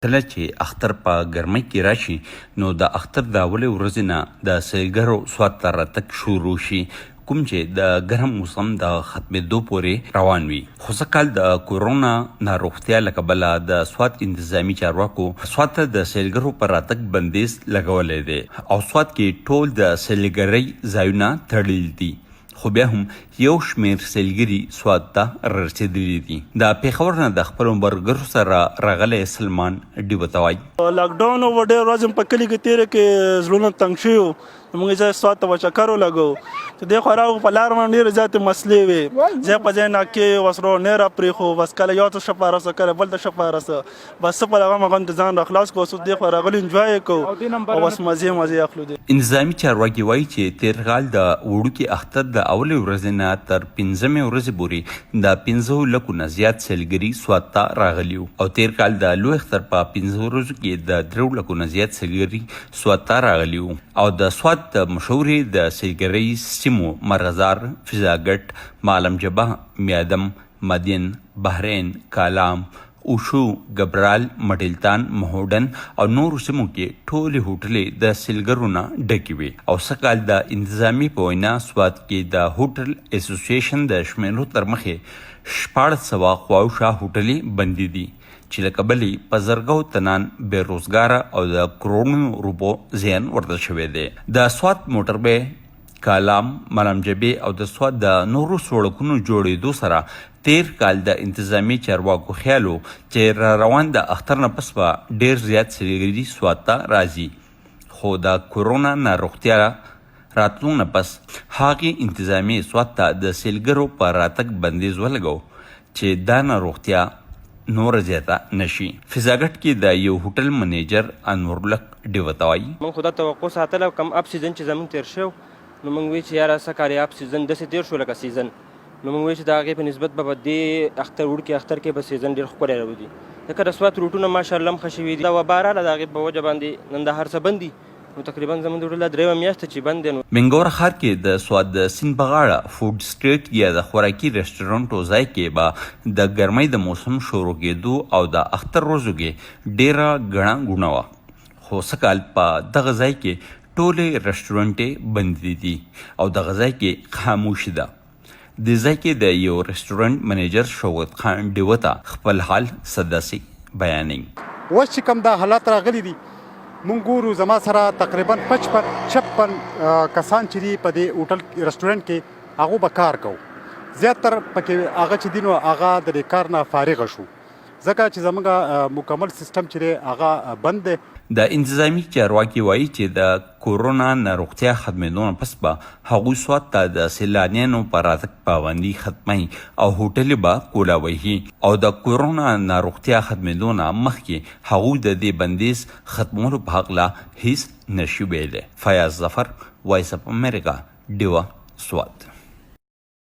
کله چې اختر په ګرمۍ کې راشي نو د اختر د اولې ورځې نه د سیلګرو سوات ته راتګ شروع شي، کوم چې د ګرم موسم د ختمېدو پورې روان وي. خو سږکال د کورونا ناروغتیا له کبله د سوات انتظامي چارواکو سوات ته د سیلګرو پر راتګ بندیز لګولی دی او سوات کې ټول د سیلګرۍ ځایونه تړلي دي. خو بیا هم یو شمېر سیلګري سوات ته رسېدلي دي. د پېښور نه د خپلو ملګرو سره راغلی سلمان ډیوه ته وایي لاکډاون و ډېر ورځې په کلي کې تېره کې زړونه تنګ شوي وو. موږ ځای سوات ته به چکر ولګوو چې دې خوا راغلو په لار باندې ډېرې زیاتې مسلې وې. ځای په ځای ناکې وسرو نه را پرېښو، بس کله یو ته شپه رسه کله بل ته شپه رسه، بس څه په هغه مغم ځان را خلاص کړو. دې خوا راغلو انجوای یې کوو او بس مزې اخلو. انتظامي چارواکي وایي چې تېر کال د وړوکي اختر د اولې ورځې نه تر 15مې ورځې پورې د 15 لکو نه زیات سیلګري سوات ته راغلي وو او تېر کال د لوی اختر په 15 ورځو کې د 3 لکو نه زیات سیلګري سوات ته راغلي وو. او د سوات د مشهورې د سیلګرۍ سیمو مرغزار، فضاګټ، معلم جبه، میادم، مدین، بحرین، کالام، اوشو، ګبرال، مټلتان، مهوډن او نورو سیمو کې ټولې هوټلې د سیلګرو نه ډکې وې. او سږکال د انتظامي په وینا سوات کې د هوټل اسوسییشن د شمیرو تر مخې 1400 خواوشا هوټلې بندې دي چې له کبلې په زرګو تنان بې روزګاره او د کروڑونو روپو زیان ورته شوی دی. د سوات موټربې، کالام، معلم جبې او د سوات د نورو سړکونو جوړېدو سره تیر کال د انتظامي چارواکو خیال و چې را روان د اختر نه پس به ډېر زیات سیلګري سوات ته راځي. خو د کورونا ناروغتیا راتلو نه پس هغې انتظامي سوات ته د سیلګرو په راتګ بندیز ولګو چې دا ناروغتیا نور زیاته نشي. فضاګټ کې د یو هوټل منیجر انورلک ډیوه ته وایي موږ خو دا توقع ساتله کم اپ سیزن چې زموږ تېر شو نو موږ وایي چې یاره څه کار اپ سیزن داسې تېر شو لکه سیزن، نو موږ وایي چې د هغې په نسبت به دې اختر وړوکي اختر کې به سیزن ډېر ښکلی راوځي. ځکه د سوات روټونه ماشاءالله هم ښه شوي دي. دا وبا راله د هغې په وجه باندې نن دا هر څه بند دي، نو تقریبا زموږ د هوټل دا 3 میاشته چې بند دی. نو منګور ښار کې د سوات د سیند په غاړه فوډ سټریټ یا د خوراکي رسټورانټو ځای کې به د ګرمۍ د موسم شروع کېدو او د اختر ورځو کې ډېره ګڼه ګوڼه وه. خو سږکال په دغه ځای کې ټولې رسټورانټې بندې دي او دغه ځای کې خاموشي ده. د ځای کې د یو رسټورانټ منیجر شوکت خان ډیوه ته خپل حال سداسې بیانوي. اوس چې کوم دا حالات راغلي دي مونږ ګورو زما سره تقریبا 56 کسان چې دي په دې هوټل رسټورانټ کې هغو به کار کوو. زیاتر پکې هغه چې دي نو هغه د دې کار نه فارغه شو ځکه چې زموږ مکمل سیستم چې دی هغه بند دی. د انتظامي چارواکي وایي چې د کورونا ناروغتیا ختمېدو نه پس به هغوی سوات ته د سیلانیانو په راتګ پابندي ختموي او هوټلې به کولا وهي او د کورونا ناروغتیا ختمېدو نه مخکې هغوی د دې بندیز ختمولو په هکله هیڅ نشي ویلی. فیاض ظفر، وایس اف امریکا، ډیوه، سوات.